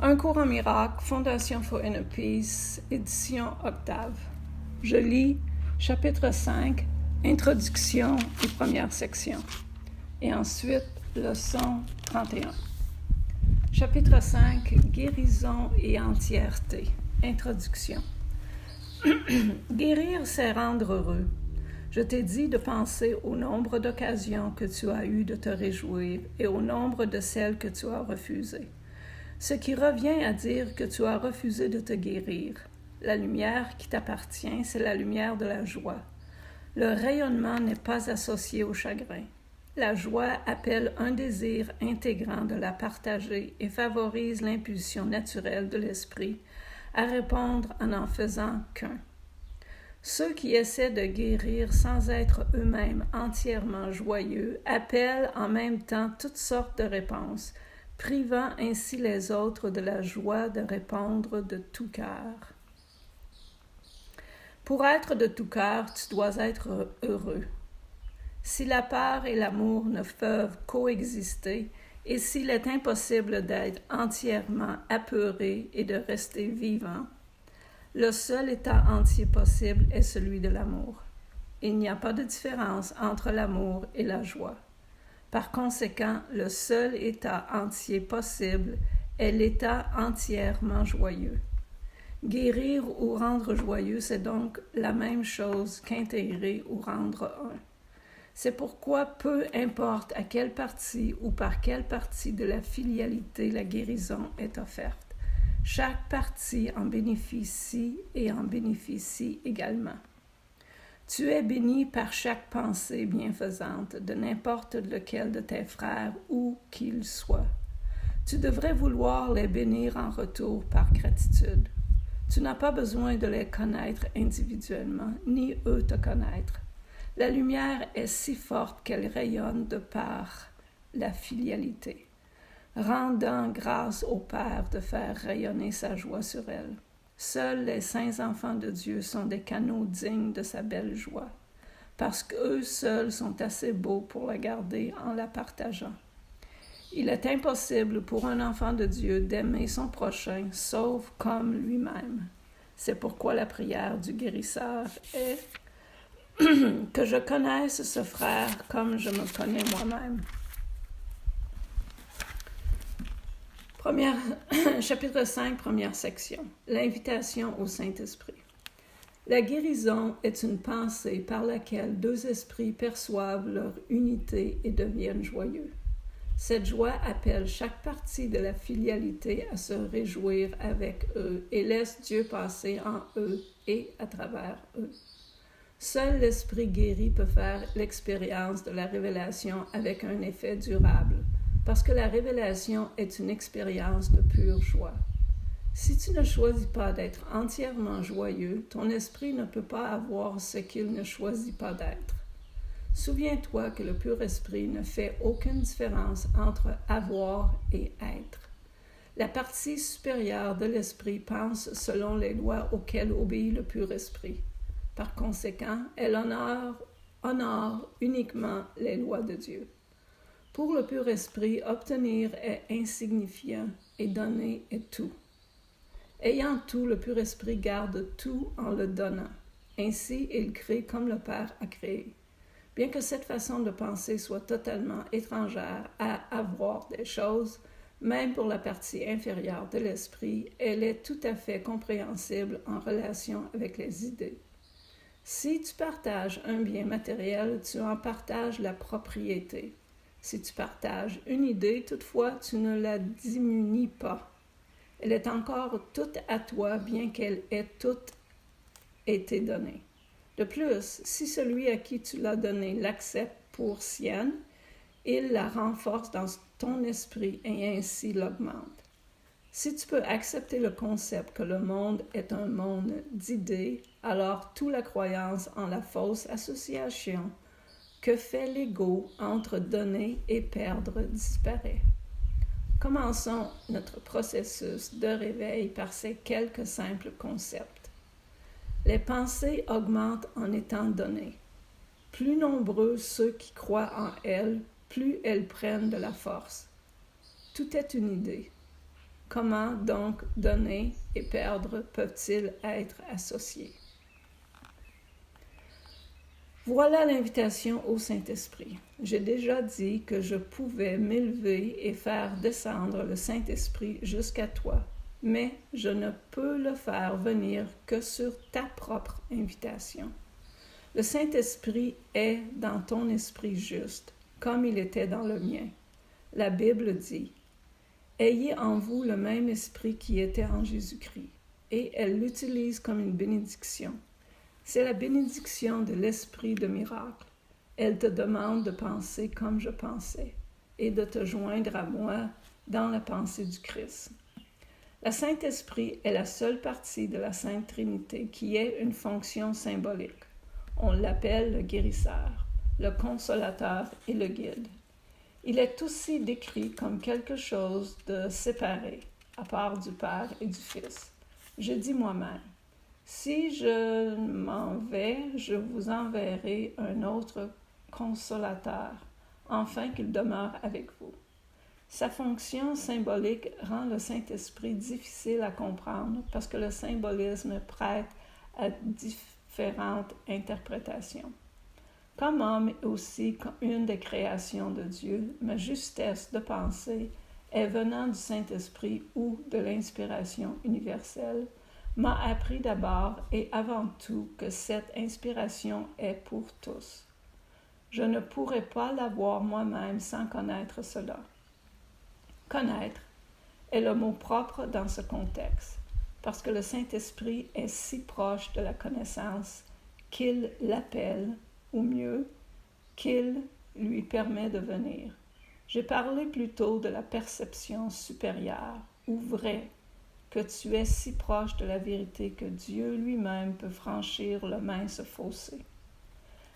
Un cours en miracle, Fondation for Inner Peace, édition Octave. Je lis chapitre 5, Introduction et première section. Et ensuite, leçon 31. Chapitre 5, Guérison et entièreté. Introduction. Guérir, c'est rendre heureux. Je t'ai dit de penser au nombre d'occasions que tu as eues de te réjouir et au nombre de celles que tu as refusées. Ce qui revient à dire que tu as refusé de te guérir. La lumière qui t'appartient, c'est la lumière de la joie. Le rayonnement n'est pas associé au chagrin. La joie appelle un désir intégrant de la partager et favorise l'impulsion naturelle de l'esprit à répondre en n'en faisant qu'un. Ceux qui essaient de guérir sans être eux-mêmes entièrement joyeux appellent en même temps toutes sortes de réponses, privant ainsi les autres de la joie de répondre de tout cœur. Pour être de tout cœur, tu dois être heureux. Si la peur et l'amour ne peuvent coexister, et s'il est impossible d'être entièrement apeuré et de rester vivant, le seul état entier possible est celui de l'amour. Il n'y a pas de différence entre l'amour et la joie. Par conséquent, le seul état entier possible est l'état entièrement joyeux. Guérir ou rendre joyeux, c'est donc la même chose qu'intégrer ou rendre un. C'est pourquoi peu importe à quelle partie ou par quelle partie de la filialité la guérison est offerte. Chaque partie en bénéficie et en bénéficie également. Tu es béni par chaque pensée bienfaisante de n'importe lequel de tes frères, où qu'ils soient. Tu devrais vouloir les bénir en retour par gratitude. Tu n'as pas besoin de les connaître individuellement, ni eux te connaître. La lumière est si forte qu'elle rayonne de par la filialité, rendant grâce au Père de faire rayonner sa joie sur elle. Seuls les saints enfants de Dieu sont des canaux dignes de sa belle joie, parce qu'eux seuls sont assez beaux pour la garder en la partageant. Il est impossible pour un enfant de Dieu d'aimer son prochain, sauf comme lui-même. C'est pourquoi la prière du guérisseur est que je connaisse ce frère comme je me connais moi-même. Chapitre 5, première section. L'invitation au Saint-Esprit. La guérison est une pensée par laquelle deux esprits perçoivent leur unité et deviennent joyeux. Cette joie appelle chaque partie de la filialité à se réjouir avec eux et laisse Dieu passer en eux et à travers eux. Seul l'esprit guéri peut faire l'expérience de la révélation avec un effet durable, parce que la révélation est une expérience de pure joie. Si tu ne choisis pas d'être entièrement joyeux, ton esprit ne peut pas avoir ce qu'il ne choisit pas d'être. Souviens-toi que le pur esprit ne fait aucune différence entre avoir et être. La partie supérieure de l'esprit pense selon les lois auxquelles obéit le pur esprit. Par conséquent, elle honore uniquement les lois de Dieu. Pour le pur esprit, obtenir est insignifiant et donner est tout. Ayant tout, le pur esprit garde tout en le donnant. Ainsi, il crée comme le Père a créé. Bien que cette façon de penser soit totalement étrangère à avoir des choses, même pour la partie inférieure de l'esprit, elle est tout à fait compréhensible en relation avec les idées. Si tu partages un bien matériel, tu en partages la propriété. Si tu partages une idée, toutefois, tu ne la diminues pas. Elle est encore toute à toi, bien qu'elle ait toute été donnée. De plus, si celui à qui tu l'as donnée l'accepte pour sienne, il la renforce dans ton esprit et ainsi l'augmente. Si tu peux accepter le concept que le monde est un monde d'idées, alors toute la croyance en la fausse association que fait l'ego entre donner et perdre disparaît. Commençons notre processus de réveil par ces quelques simples concepts. Les pensées augmentent en étant données. Plus nombreux ceux qui croient en elles, plus elles prennent de la force. Tout est une idée. Comment donc donner et perdre peuvent-ils être associés? Voilà l'invitation au Saint-Esprit. J'ai déjà dit que je pouvais m'élever et faire descendre le Saint-Esprit jusqu'à toi, mais je ne peux le faire venir que sur ta propre invitation. Le Saint-Esprit est dans ton esprit juste, comme il était dans le mien. La Bible dit « Ayez en vous le même esprit qui était en Jésus-Christ », et elle l'utilise comme une bénédiction. C'est la bénédiction de l'esprit de miracle. Elle te demande de penser comme je pensais et de te joindre à moi dans la pensée du Christ. Le Saint-Esprit est la seule partie de la Sainte Trinité qui ait une fonction symbolique. On l'appelle le guérisseur, le consolateur et le guide. Il est aussi décrit comme quelque chose de séparé, à part du Père et du Fils. Je dis moi-même, si je m'en vais, je vous enverrai un autre consolateur, afin qu'il demeure avec vous. Sa fonction symbolique rend le Saint-Esprit difficile à comprendre parce que le symbolisme prête à différentes interprétations. Comme homme et aussi une des créations de Dieu, ma justesse de pensée est venant du Saint-Esprit ou de l'inspiration universelle, m'a appris d'abord et avant tout que cette inspiration est pour tous. Je ne pourrais pas l'avoir moi-même sans connaître cela. Connaître est le mot propre dans ce contexte, parce que le Saint-Esprit est si proche de la connaissance qu'il l'appelle, ou mieux, qu'il lui permet de venir. J'ai parlé plutôt de la perception supérieure, ou vraie, que tu es si proche de la vérité que Dieu lui-même peut franchir le mince fossé.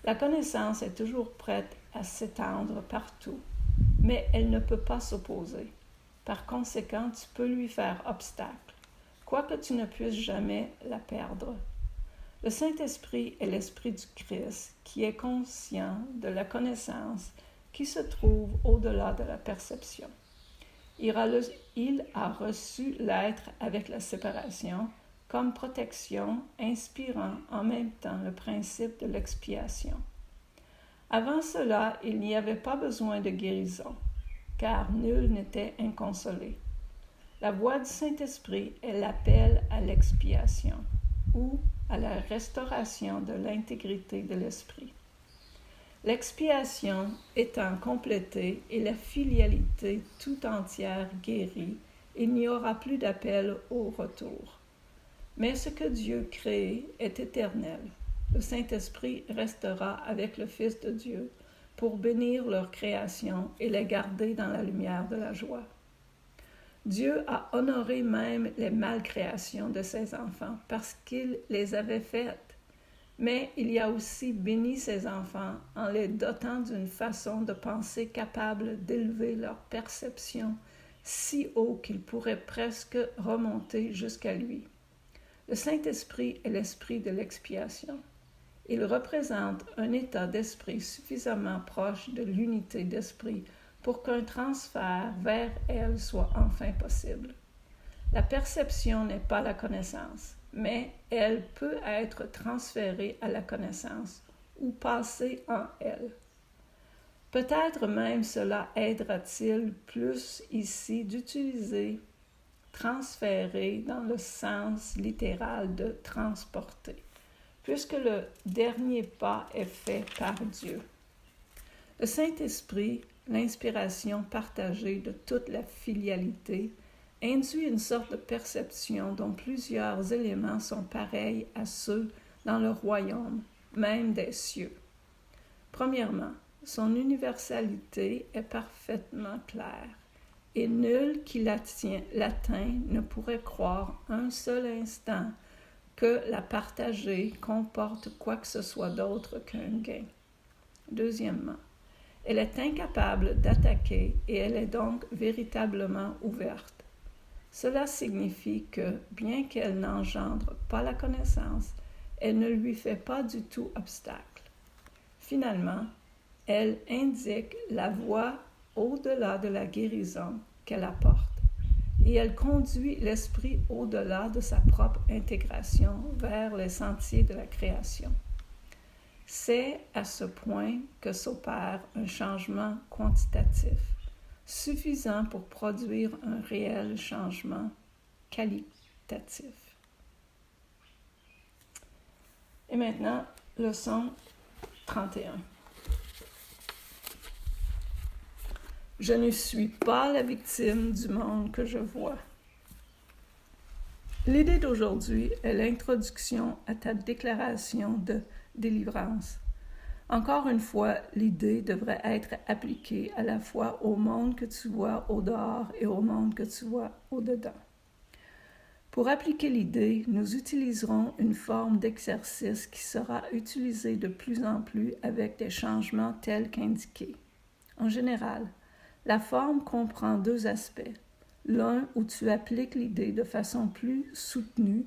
La connaissance est toujours prête à s'étendre partout, mais elle ne peut pas s'opposer. Par conséquent, tu peux lui faire obstacle, quoique tu ne puisses jamais la perdre. Le Saint-Esprit est l'Esprit du Christ qui est conscient de la connaissance qui se trouve au-delà de la perception. Il a reçu l'être avec la séparation comme protection, inspirant en même temps le principe de l'expiation. Avant cela, il n'y avait pas besoin de guérison, car nul n'était inconsolé. La voix du Saint-Esprit est l'appel à l'expiation, ou à la restauration de l'intégrité de l'esprit. L'expiation étant complétée et la filialité tout entière guérie, il n'y aura plus d'appel au retour. Mais ce que Dieu crée est éternel. Le Saint-Esprit restera avec le Fils de Dieu pour bénir leur création et les garder dans la lumière de la joie. Dieu a honoré même les malcréations de ses enfants parce qu'il les avait faites. Mais il y a aussi béni ses enfants en les dotant d'une façon de penser capable d'élever leur perception si haut qu'ils pourraient presque remonter jusqu'à lui. Le Saint-Esprit est l'esprit de l'expiation. Il représente un état d'esprit suffisamment proche de l'unité d'esprit pour qu'un transfert vers elle soit enfin possible. La perception n'est pas la connaissance, mais elle peut être transférée à la connaissance ou passer en elle. Peut-être même cela aidera-t-il plus ici d'utiliser transférer dans le sens littéral de transporter, puisque le dernier pas est fait par Dieu. Le Saint-Esprit, l'inspiration partagée de toute la filialité, induit une sorte de perception dont plusieurs éléments sont pareils à ceux dans le royaume, même des cieux. Premièrement, son universalité est parfaitement claire, et nul qui l'atteint ne pourrait croire un seul instant que la partager comporte quoi que ce soit d'autre qu'un gain. Deuxièmement, elle est incapable d'attaquer et elle est donc véritablement ouverte. Cela signifie que, bien qu'elle n'engendre pas la connaissance, elle ne lui fait pas du tout obstacle. Finalement, elle indique la voie au-delà de la guérison qu'elle apporte. et elle conduit l'esprit au-delà de sa propre intégration vers les sentiers de la création. C'est à ce point que s'opère un changement quantitatif, suffisant pour produire un réel changement qualitatif. Et maintenant, leçon 31. Je ne suis pas la victime du monde que je vois. L'idée d'aujourd'hui est l'introduction à ta déclaration de délivrance. Encore une fois, l'idée devrait être appliquée à la fois au monde que tu vois au dehors et au monde que tu vois au dedans. Pour appliquer l'idée, nous utiliserons une forme d'exercice qui sera utilisée de plus en plus avec des changements tels qu'indiqués. En général, la forme comprend deux aspects, l'un où tu appliques l'idée de façon plus soutenue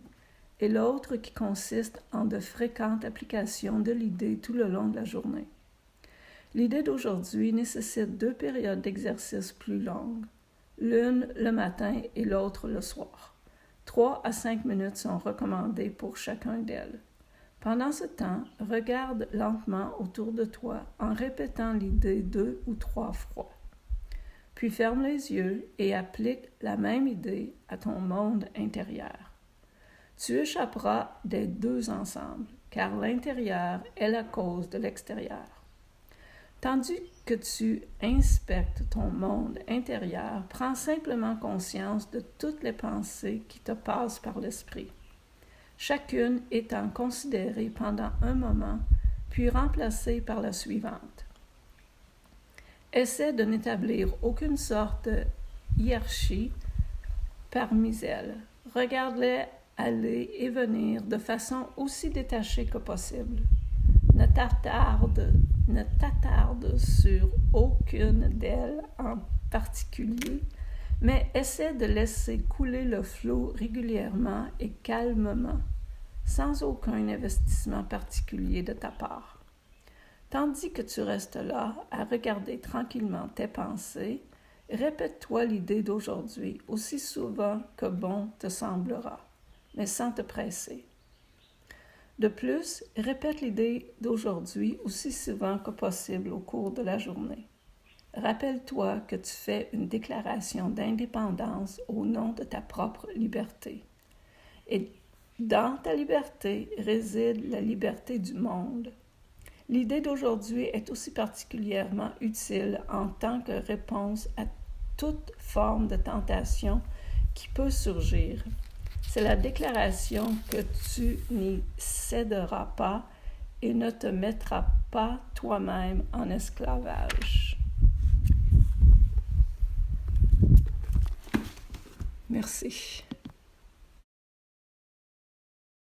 et l'autre qui consiste en de fréquentes applications de l'idée tout le long de la journée. L'idée d'aujourd'hui nécessite 2 périodes d'exercice plus longues, l'une le matin et l'autre le soir. 3 à 5 minutes sont recommandées pour chacun d'elles. Pendant ce temps, regarde lentement autour de toi en répétant l'idée 2 ou 3 fois. Puis ferme les yeux et applique la même idée à ton monde intérieur. Tu échapperas des deux ensemble, car l'intérieur est la cause de l'extérieur. Tandis que tu inspectes ton monde intérieur, prends simplement conscience de toutes les pensées qui te passent par l'esprit, chacune étant considérée pendant un moment, puis remplacée par la suivante. Essaie de n'établir aucune sorte de hiérarchie parmi elles. Regarde-les aller et venir de façon aussi détachée que possible. Ne t'attarde sur aucune d'elles en particulier, mais essaie de laisser couler le flot régulièrement et calmement, sans aucun investissement particulier de ta part. Tandis que tu restes là à regarder tranquillement tes pensées, répète-toi l'idée d'aujourd'hui aussi souvent que bon te semblera, mais sans te presser. De plus, répète l'idée d'aujourd'hui aussi souvent que possible au cours de la journée. Rappelle-toi que tu fais une déclaration d'indépendance au nom de ta propre liberté. Et dans ta liberté réside la liberté du monde. L'idée d'aujourd'hui est aussi particulièrement utile en tant que réponse à toute forme de tentation qui peut surgir. C'est la déclaration que tu n'y céderas pas et ne te mettras pas toi-même en esclavage. Merci.